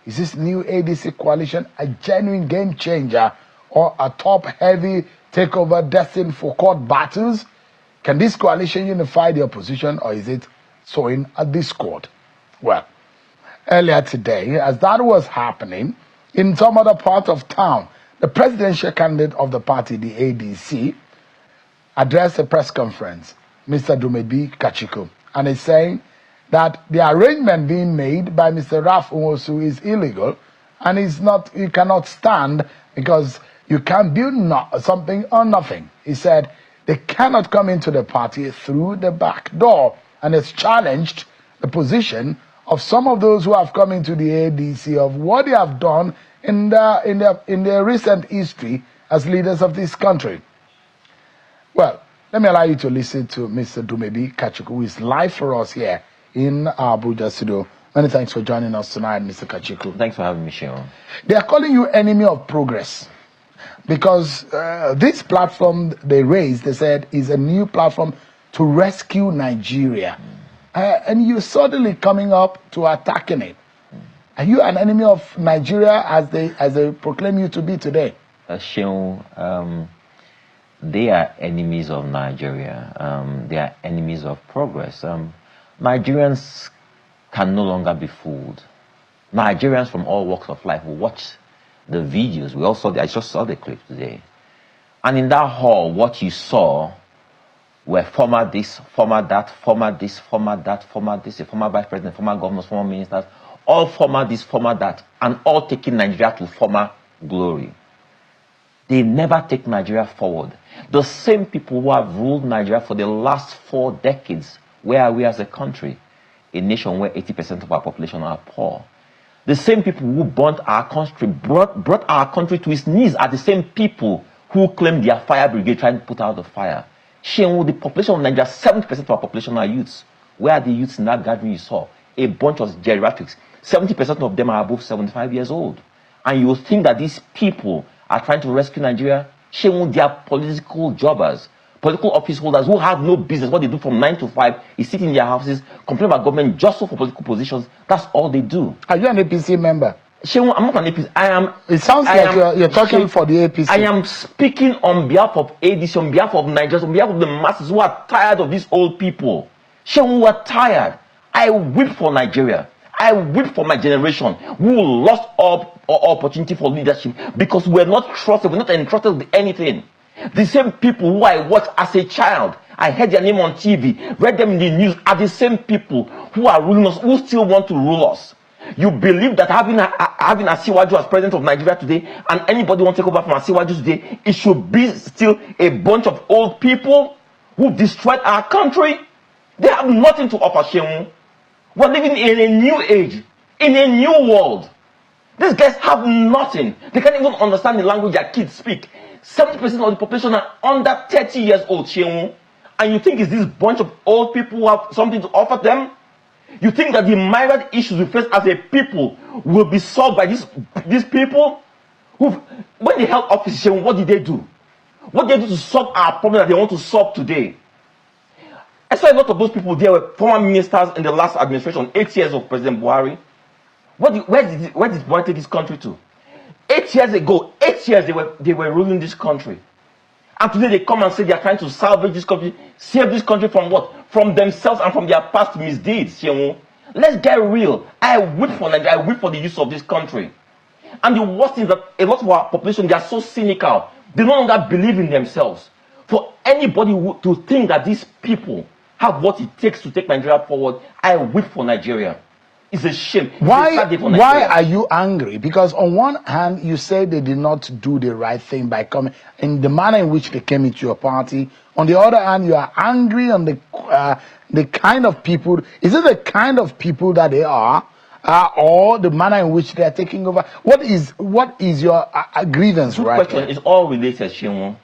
Is this new ADC coalition a genuine game changer or a top-heavy takeover destined for court battles? Can this coalition unify the opposition, or is it sowing a discord? Well, earlier today, as that was happening, in some other part of town, the presidential candidate of the party, the ADC, addressed a press conference, Mr. Dumi Kachikwu, and is saying that the arrangement being made by Mr. Raf Nwosu is illegal and you cannot stand because you can't build something on nothing. He said they cannot come into the party through the back door, and has challenged the position of some of those who have come into the ADC of what they have done in their recent history as leaders of this country. Well, let me allow you to listen to Mr. Dumi Kachikwu, who is live for us here in Abuja studio. Many thanks for joining us tonight, Mr. Kachikwu. Thanks for having me, Sharon. They are calling you enemy of progress because this platform they raised, they said, is a new platform to rescue Nigeria. And you're suddenly coming up to attacking it. Are you an enemy of Nigeria as they proclaim you to be today? Sharon, they are enemies of Nigeria. They are enemies of progress. Nigerians can no longer be fooled. Nigerians from all walks of life will watch the videos. I just saw the clip today. And in that hall, what you saw were former this, former that, former this, former that, former this, a former vice president, former governors, former ministers, all former this, former that, and all taking Nigeria to former glory. They never take Nigeria forward. The same people who have ruled Nigeria for the last 4 decades, where are we as a country? A nation where 80% of our population are poor. The same people who burnt our country, brought our country to its knees, are the same people who claim their fire brigade trying to put out the fire. The population of Nigeria, 70% of our population are youths. Where are the youths in that gathering you saw? A bunch of geriatrics. 70% of them are above 75 years old. And you think that these people are trying to rescue Nigeria? They are political jobbers, political office holders who have no business. What they do from 9 to 5 is sit in their houses, complain about government just for political positions. That's all they do. Are you an APC member? I'm not an APC. I am. It sounds like you're talking for the APC. I am speaking on behalf of ADC, on behalf of Nigerians, on behalf of the masses who are tired of these old people. Who are tired. I weep for Nigeria. I weep for my generation who lost all opportunity for leadership because we're not trusted, we're not entrusted with anything. The same people who I watched as a child, I heard their name on TV, read them in the news, are the same people who are ruling us, who still want to rule us. You believe that having Asiwaju as president of Nigeria today, and anybody want to take over from Asiwaju today, it should be still a bunch of old people who destroyed our country? They have nothing to offer, Shehu. We're living in a new age, in a new world. These guys have nothing. They can't even understand the language their kids speak. 70% of the population are under 30 years old, Shehu. And you think it's this bunch of old people who have something to offer them? You think that the myriad issues we face as a people will be solved by these people? When they held office, Shehu, what did they do? What did they do to solve our problem that they want to solve today? I saw a lot of those people there were former ministers in the last administration, 8 years of President Buhari. Where did Buhari take this country to? 8 years ago, 8 years they were ruling this country. And today they come and say they are trying to salvage this country, save this country from what? From themselves and from their past misdeeds. Let's get real. I weep for Nigeria, I weep for the use of this country. And the worst is that a lot of our population, they are so cynical. They no longer believe in themselves. For anybody to think that these people have what it takes to take Nigeria forward, I weep for Nigeria. It's a shame. Why are you angry? Because on one hand, you say they did not do the right thing by coming in the manner in which they came into your party. On the other hand, you are angry on the kind of people. Is it the kind of people that they are, or the manner in which they are taking over? What is your grievance? Good right? Question. It's all related, Shinwon.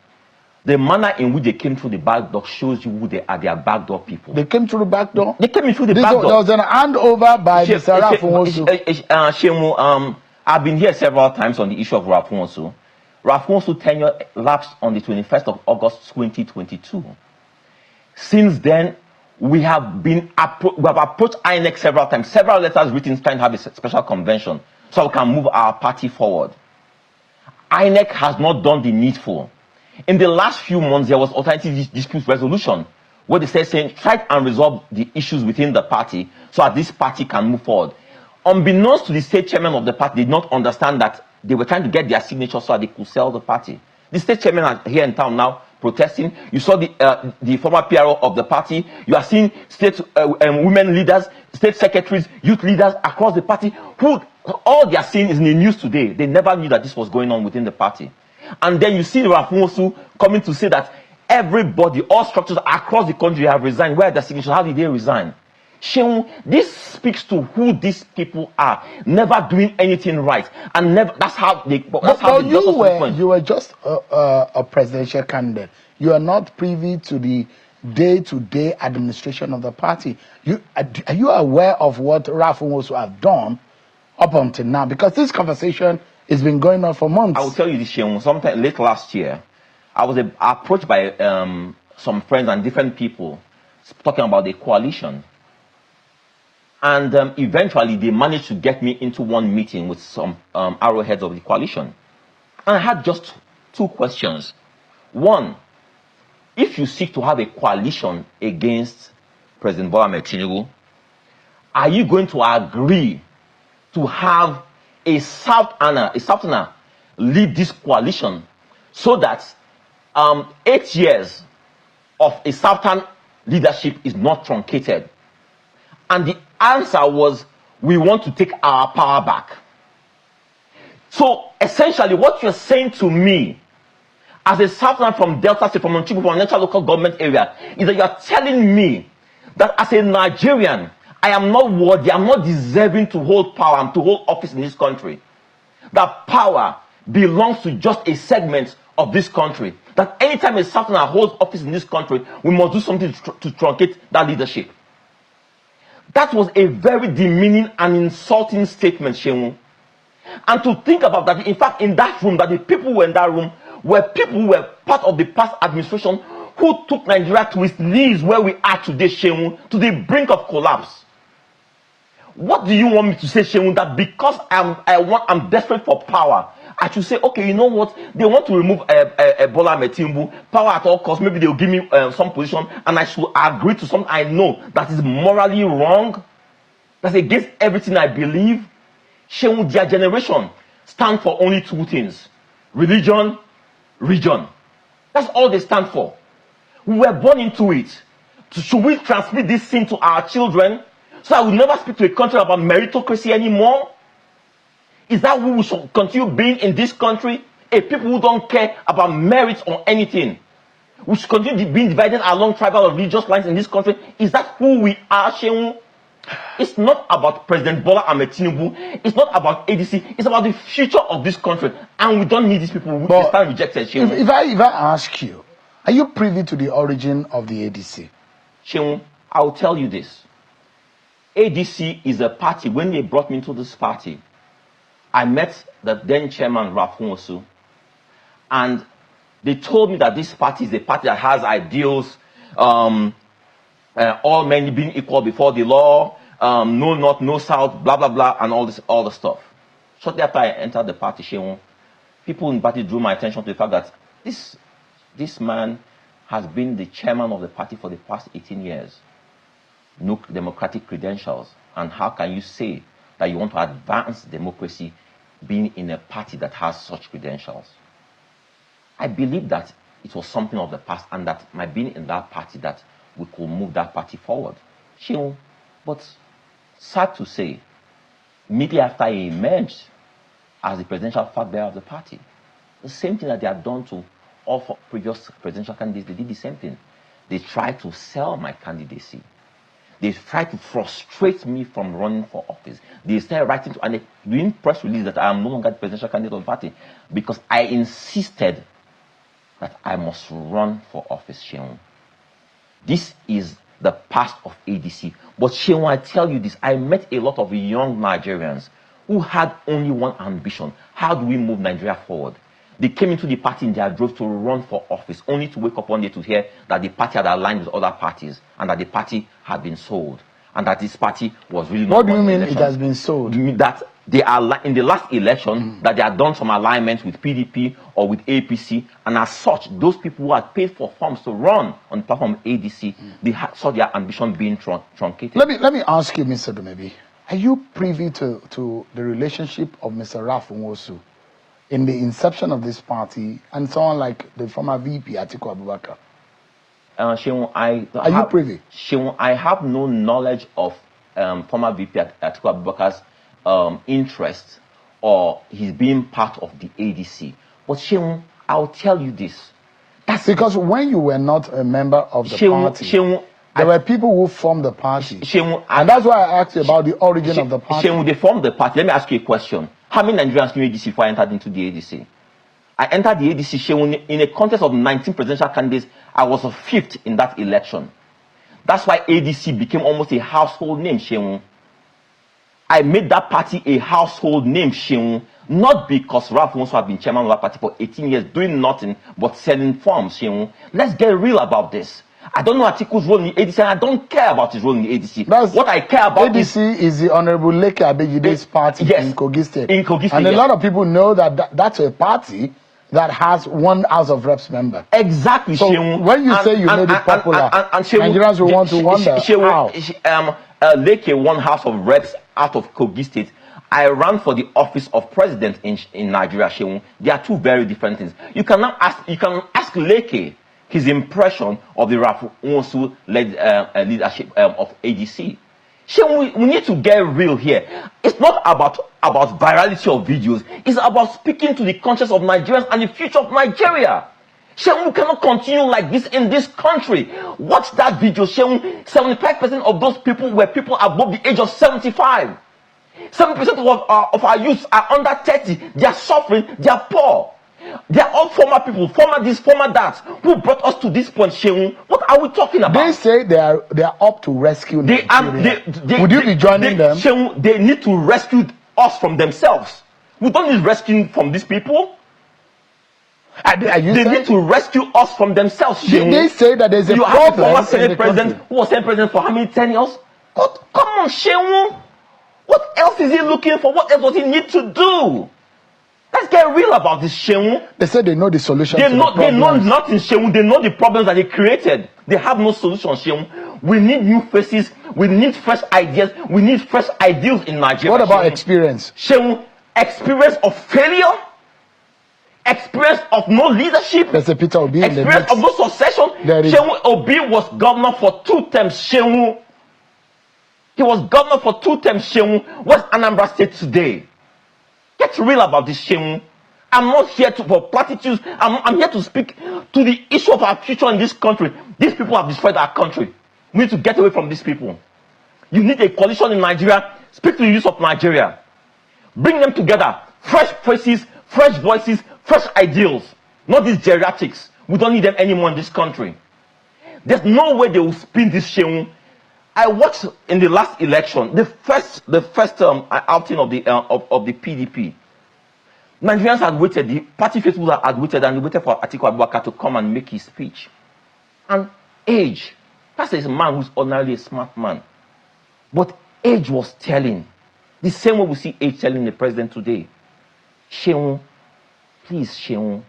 The manner in which they came through the back door shows you who they are. They are backdoor people. They came through the back door? They came in through the back door. There was an handover by Mr. Raf Nwosu. I've been here several times on the issue of Raf Nwosu. Raf Nwosu tenure lapsed on the 21st of August 2022. Since then, we have approached INEC several times, several letters written trying to have a special convention so we can move our party forward. INEC has not done the needful. In the last few months, there was alternative dispute resolution where they said, saying, try and resolve the issues within the party so that this party can move forward. Unbeknownst to the state chairman of the party, did not understand that they were trying to get their signature so that they could sell the party. The state chairman are here in town now protesting. You saw the former PRO of the party. You are seeing state women leaders, state secretaries, youth leaders across the party who all they are seeing is in the news today. They never knew that this was going on within the party. And then you see Rafumosu coming to say that everybody, all structures across the country have resigned. Where are their signatures? How did they resign? Sheung, this speaks to who these people are, never doing anything right, and never. That's how they. That's how they you were just a presidential candidate. You are not privy to the day-to-day administration of the party. Are you aware of what Rafumosu have done up until now? Because this conversation has been going on for months. I will tell you this, Sheung. Sometime late last year, I was approached by some friends and different people talking about the coalition. And eventually, they managed to get me into one meeting with some arrowheads of the coalition. And I had just two questions. One, if you seek to have a coalition against President Bola Ahmed Tinubu, are you going to agree to have a Southerner lead this coalition so that 8 years of a Southern leadership is not truncated? And the answer was, we want to take our power back. So essentially, what you're saying to me, as a Southerner from Delta State, from Onchibu, from Onitsha local government area, is that you're telling me that as a Nigerian, I am not worthy, I'm not deserving to hold power and to hold office in this country. That power belongs to just a segment of this country. That anytime a Southerner holds office in this country, we must do something to truncate that leadership. That was a very demeaning and insulting statement, Sheung. And to think about that, in fact, in that room, that the people who were in that room were people who were part of the past administration who took Nigeria to its knees where we are today, Sheung, to the brink of collapse. What do you want me to say, Sheung? That because I'm desperate for power, I should say, okay, you know what? They want to remove Bola Ahmed Tinubu, power at all costs. Maybe they'll give me some position, and I should agree to something I know that is morally wrong, that's against everything I believe. Sheung, their generation stand for only two things: religion, region. That's all they stand for. We were born into it. So should we transmit this thing to our children so that we never speak to a country about meritocracy anymore? Is that who we should continue being in this country? A people who don't care about merit or anything. We should continue being divided along tribal or religious lines in this country. Is that who we are, Sheung? It's not about President Bola Ahmed Tinubu. It's not about ADC. It's about the future of this country. And we don't need these people. We stand rejected, Sheung. If I ask you, are you privy to the origin of the ADC? Sheung, I will tell you this. ADC is a party. When they brought me into this party, I met the then chairman, Rafumosu, and they told me that this party is a party that has ideals, all men being equal before the law, no north, no south, blah, blah, blah, and all the stuff. Shortly after I entered the party, Sheung, people in the party drew my attention to the fact that this man has been the chairman of the party for the past 18 years. No democratic credentials. And how can you say that you want to advance democracy being in a party that has such credentials? I believe that it was something of the past, and that my being in that party, that we could move that party forward. But sad to say, immediately after he emerged as the presidential flag bearer of the party, the same thing that they had done to all previous presidential candidates, they did the same thing. They tried to sell my candidacy. They tried to frustrate me from running for office. They started writing and doing press release that I am no longer the presidential candidate of the party because I insisted that I must run for office, Sheung. This is the past of ADC. But Sheung, I tell you this, I met a lot of young Nigerians who had only one ambition. How do we move Nigeria forward? They came into the party in their droves to run for office, only to wake up one day to hear that the party had aligned with other parties and that the party had been sold and that this party was really not. What do you mean it has been sold? That they are in the last election that they had done some alignment with PDP or with APC, and as such, those people who had paid for forms to run on the platform ADC, they saw their ambition being truncated. Let me ask you, Mr. Dumebi, are you privy to the relationship of Mr. Ralph Nwosu in the inception of this party and someone like the former VP Atiku Abubakar? Are you privy? I have no knowledge of former VP Atiku Abubakar's interest or his being part of the ADC. But Sheung, I'll tell you this. That's because when you were not a member of the party, there were people who formed the party. And that's why I asked you about the origin of the party. Sheung, they formed the party. Let me ask you a question. How many Nigerians knew ADC before I entered into the ADC? I entered the ADC, Sheung, in a contest of 19 presidential candidates. I was a fifth in that election. That's why ADC became almost a household name, Sheung. I made that party a household name, Sheung, not because Ralph Nwosu had been chairman of that party for 18 years doing nothing but selling forms, Sheung. Let's get real about this. I don't know Atiku's role in the ADC, and I don't care about his role in the ADC. What I care about ADC is the Honorable Leke Abejide's party in Kogi State. And a lot of people know that's a party that has one House of Reps member. Exactly, so Sheung. When you say you made it popular, Nigerians will want to wonder how. Leke won House of Reps out of Kogi State. I ran for the office of president in Nigeria, Sheung. They are two very different things. You can ask Leke his impression of the Ralph Nwosu led leadership of ADC. Sheung, we need to get real here. It's not about virality of videos. It's about speaking to the conscience of Nigerians and the future of Nigeria. Sheung, we cannot continue like this in this country. Watch that video, Sheung. 75% of those people were people above the age of 75. 70% of our youth are under 30. They are suffering. They are poor. They are all former people, former this, former that, who brought us to this point, Sheung. What are we talking about? They say they are up to rescue Nigeria. Would you be joining them? Sheung, they need to rescue us from themselves. We don't need rescuing from these people. They need to rescue us from themselves. They say that there's a problem. Have a Senate president who was Senate president for how many 10 years? Come on, Sheung. What else is he looking for? What else does he need to do? Let's get real about this, Sheung. They say they know the solution. They know nothing, Sheung. They know the problems that they created. They have no solution, Sheung. We need new faces. We need fresh ideas. We need fresh ideals in Nigeria. What about experience? Sheung, experience of failure. Experience of no leadership. There's a Peter Obi. Experience of no succession. Sheung, Obi was governor for 2 terms, Sheung. He was governor for 2 terms, Sheung. What's Anambra State today? Get real about this, Sheung. I'm not here for platitudes. I'm here to speak to the issue of our future in this country. These people have destroyed our country. We need to get away from these people. You need a coalition in Nigeria. Speak to the youth of Nigeria. Bring them together. Fresh faces, fresh voices, fresh ideals. Not these geriatrics. We don't need them anymore in this country. There's no way they will spin this, Sheung. I watched in the last election, the first outing of the PDP. Nigerians had waited, the party faithful had waited, and they waited for Atiku Abubakar to come and make his speech. And age, that's a man who's ordinarily a smart man. But age was telling. The same way we see age telling the president today. Sheung, please, Sheung,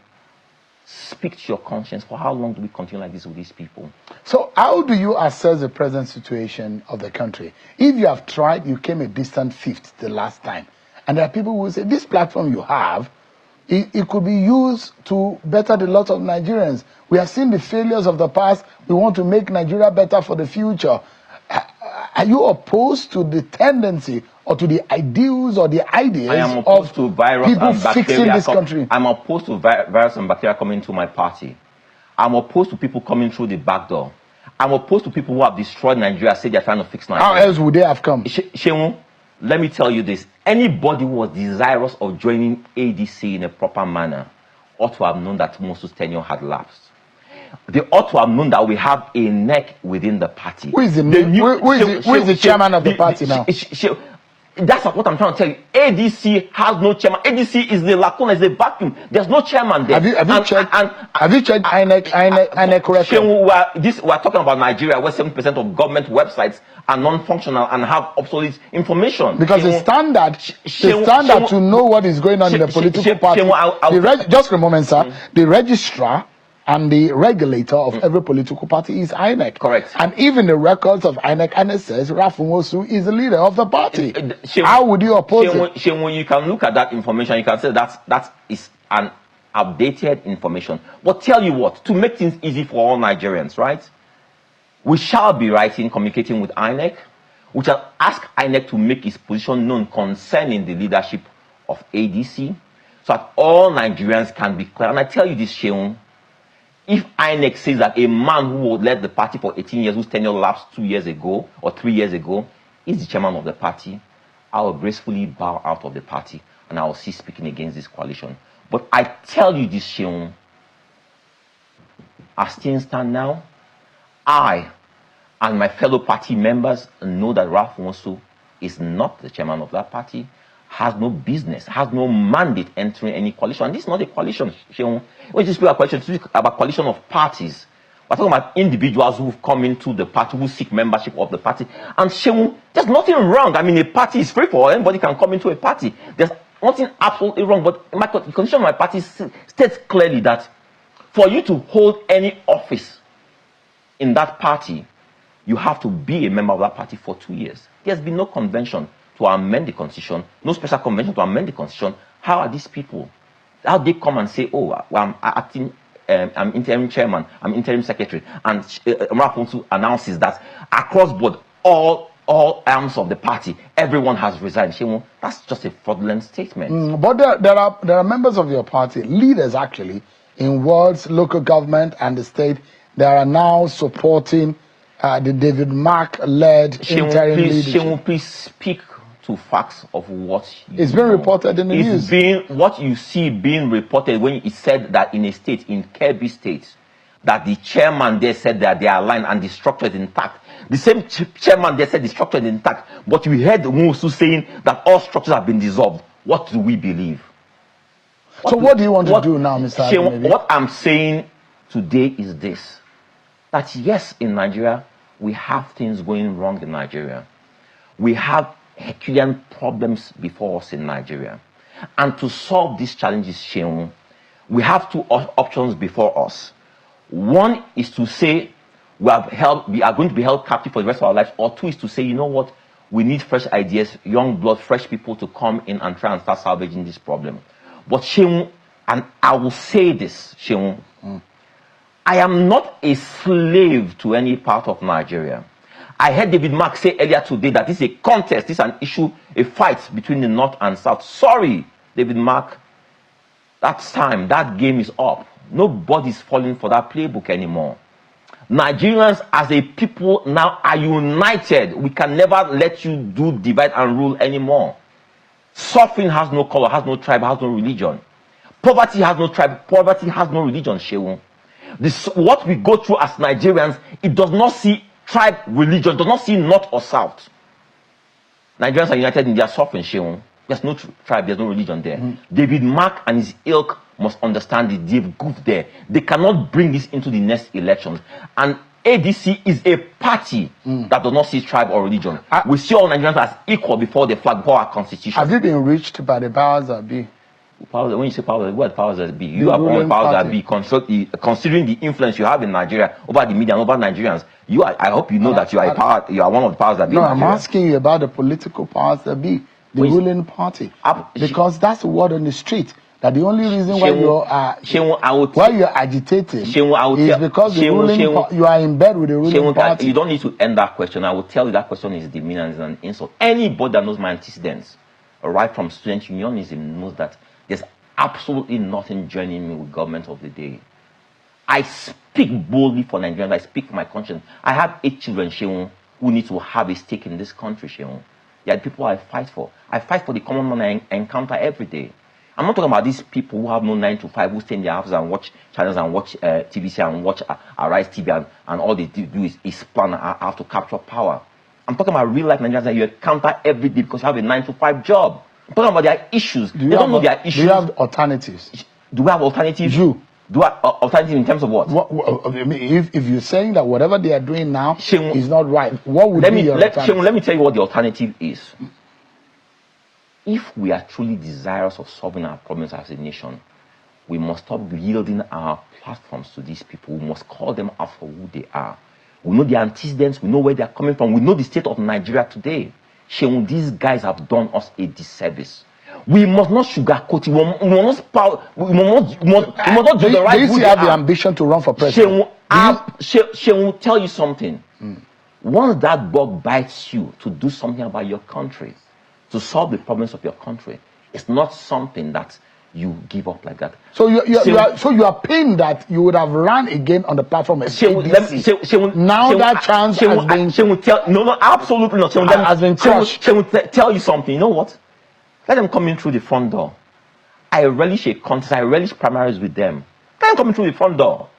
speak to your conscience. For how long do we continue like this with these people? So how do you assess the present situation of the country? If you have tried, you came a distant fifth the last time. And there are people who say, this platform you have, it could be used to better the lot of Nigerians. We have seen the failures of the past. We want to make Nigeria better for the future. Are you opposed to the tendency or to the ideals or the ideas of people fixing this country? I'm opposed to virus and bacteria coming to my party. I'm opposed to people coming through the back door. I'm opposed to people who have destroyed Nigeria, say they're trying to fix Nigeria. How else would they have come? Sheung, let me tell you this. Anybody who was desirous of joining ADC in a proper manner ought to have known that Nwosu's tenure had lapsed. They ought to have known that we have a neck within the party. Who is the chairman of the party now? That's what I'm trying to tell you. ADC has no chairman. ADC is the lacuna, is the vacuum. There's no chairman there. Have you checked INEC record? We're talking about Nigeria, where 7% of government websites are non-functional and have obsolete information. Because the standard to know what is going on in the political party, just a moment, sir, the registrar and the regulator of every political party is INEC. Correct. And even the records of INEC says Rafumosu is the leader of the party. How would you oppose it? When you can look at that information, you can say that is an outdated information. But tell you what, to make things easy for all Nigerians, right? We shall be communicating with INEC. We shall ask INEC to make its position known concerning the leadership of ADC, so that all Nigerians can be clear. And I tell you this, Sheung, if INEC says that a man who led the party for 18 years, whose tenure lapsed 2 years ago or 3 years ago, is the chairman of the party, I will gracefully bow out of the party and I will cease speaking against this coalition. But I tell you this, Sheung, as things stand now, I and my fellow party members know that Ralph Nwosu is not the chairman of that party, has no business, has no mandate entering any coalition. And this is not a coalition, Sheung. When you speak about coalition of parties, we're talking about individuals who've come into the party, who seek membership of the party. And Sheung, there's nothing wrong. I mean, a party is free for all. Anybody can come into a party. There's nothing absolutely wrong. But the constitution of my party states clearly that for you to hold any office in that party, you have to be a member of that party for 2 years. There's been no convention to amend the constitution, no special convention to amend the constitution. How are these people? How they come and say, oh, well, I'm interim chairman, I'm interim secretary, and Mrapuntu announces that across board, all arms of the party, everyone has resigned. Shemun, that's just a fraudulent statement. But there are members of your party, leaders actually, in wards, local government, and the state, that are now supporting the David Mark-led interim leadership. Shemun, please speak to facts of what it's been reported in the news. What you see being reported when it said that in a state, in Kebbi State, that the chairman there said that they are aligned and the structure is intact. The same chairman there said the structure is intact, but we heard Nwosu saying that all structures have been dissolved. What do we believe? What do you want to do now, Mr. Shemun? What I'm saying today is this, that yes, in Nigeria, we have things going wrong in Nigeria. We have Herculean problems before us in Nigeria. And to solve these challenges, Shemun, we have two options before us. One is to say we are going to be held captive for the rest of our lives, or two is to say, you know what, we need fresh ideas, young blood, fresh people to come in and try and start salvaging this problem. But Shemun, and I will say this, Shemun, I am not a slave to any part of Nigeria. I heard David Mark say earlier today that this is a contest, this is an issue, a fight between the North and South. Sorry, David Mark, that's time, that game is up. Nobody's falling for that playbook anymore. Nigerians as a people now are united. We can never let you do divide and rule anymore. Suffering has no color, has no tribe, has no religion. Poverty has no tribe, poverty has no religion, Shemun. What we go through as Nigerians, it does not see tribe, religion, does not see north or south. Nigerians are united in their suffering, Shemun. There's no tribe, there's no religion there. David Mark and his ilk must understand it. They've goofed there. They cannot bring this into the next elections. And ADC is a party that does not see tribe or religion. We see all Nigerians as equal before the flag, before our constitution. Have you been reached by the powers that be? When you say powers, what powers that be? You are one powers that be. Considering the influence you have in Nigeria over the media and over Nigerians, I hope you know that you are one of the powers that be. No, I'm asking you about the political powers that be, the ruling party, because that's the word on the street. That the only reason why you're agitating is because you are in bed with the ruling party. You don't need to end that question. I will tell you that question is demeaning and is an insult. Anybody that knows my antecedents, right from student unionism, knows that there's absolutely nothing joining me with government of the day. I speak boldly for Nigerians. I speak for my conscience. I have 8 children, Shemun, who need to have a stake in this country, Shemun. They are the people I fight for. I fight for the common man I encounter every day. I'm not talking about these people who have no 9 to 5, who stay in their houses and watch channels and watch TVC and watch Arise TV and all they do is plan how to capture power. I'm talking about real life Nigerians that you encounter every day because you have a 9 to 5 job. I'm talking about their issues. They don't know their issues. Do you have alternatives? Do we have alternatives? Do Alternative in terms of what? I mean, if you're saying that whatever they are doing now is not right, what would be your alternative? Let me tell you what the alternative is. If we are truly desirous of solving our problems as a nation, we must stop yielding our platforms to these people. We must call them out for who they are. We know their antecedents. We know where they are coming from. We know the state of Nigeria today. These guys have done us a disservice. We must not sugarcoat it. We must not do the right thing. Do you have the ambition to run for president? She will tell you something. Once that bug bites you to do something about your country, to solve the problems of your country, it's not something that you give up like that. So you are pained that you would have run again on the platform as ADC. Now that chance has been... She will tell... No, absolutely not. Has been crushed. She will tell you something. You know what? Let them come in through the front door. I relish a contest. I relish primaries with them. Let them come in through the front door.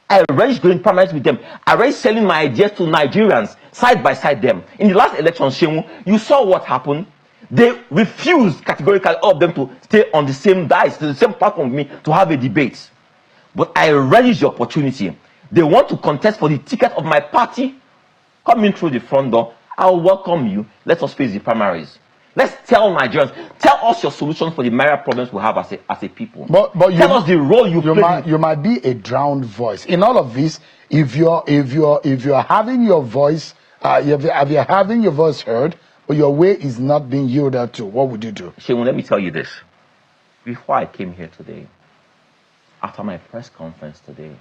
I relish going primaries with them. I relish selling my ideas to Nigerians, side by side them. In the last election, Shehu, you saw what happened. They refused categorically, all of them, to stay on the same dice, the same platform with me, to have a debate. But I relish the opportunity. They want to contest for the ticket of my party. Come in through the front door. I'll welcome you. Let us face the primaries. Let's tell Nigerians, tell us your solutions for the myriad problems we have as a people. But tell us the role you play. You might be a drowned voice in all of this. If you're having your voice, if you're having your voice heard, but your way is not being yielded to, what would you do? Shemun, let me tell you this. Before I came here today, after my press conference today,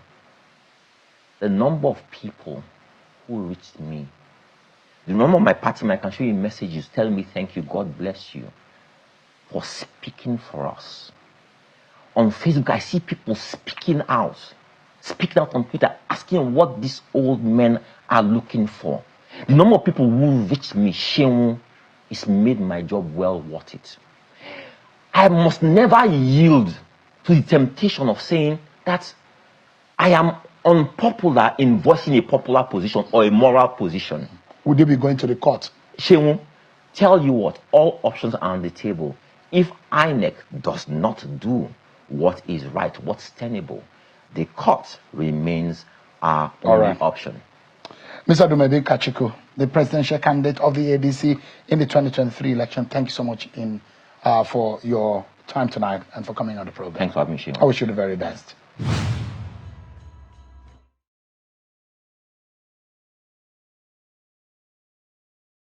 the number of people who reached me, the number of my party, I can show you messages telling me thank you, God bless you, for speaking for us. On Facebook, I see people speaking out on Twitter, asking what these old men are looking for. The number of people who reached me, Shemun, it's made my job well worth it. I must never yield to the temptation of saying that I am unpopular in voicing a popular position or a moral position. Would you be going to the court? Shemun, tell you what, all options are on the table. If INEC does not do what is right, what's tenable, the court remains our only option. Mr. Dumi Kachikwu, the presidential candidate of the ADC in the 2023 election, thank you so much for your time tonight and for coming on the program. Thanks for having me, Shemun. I wish you the very best.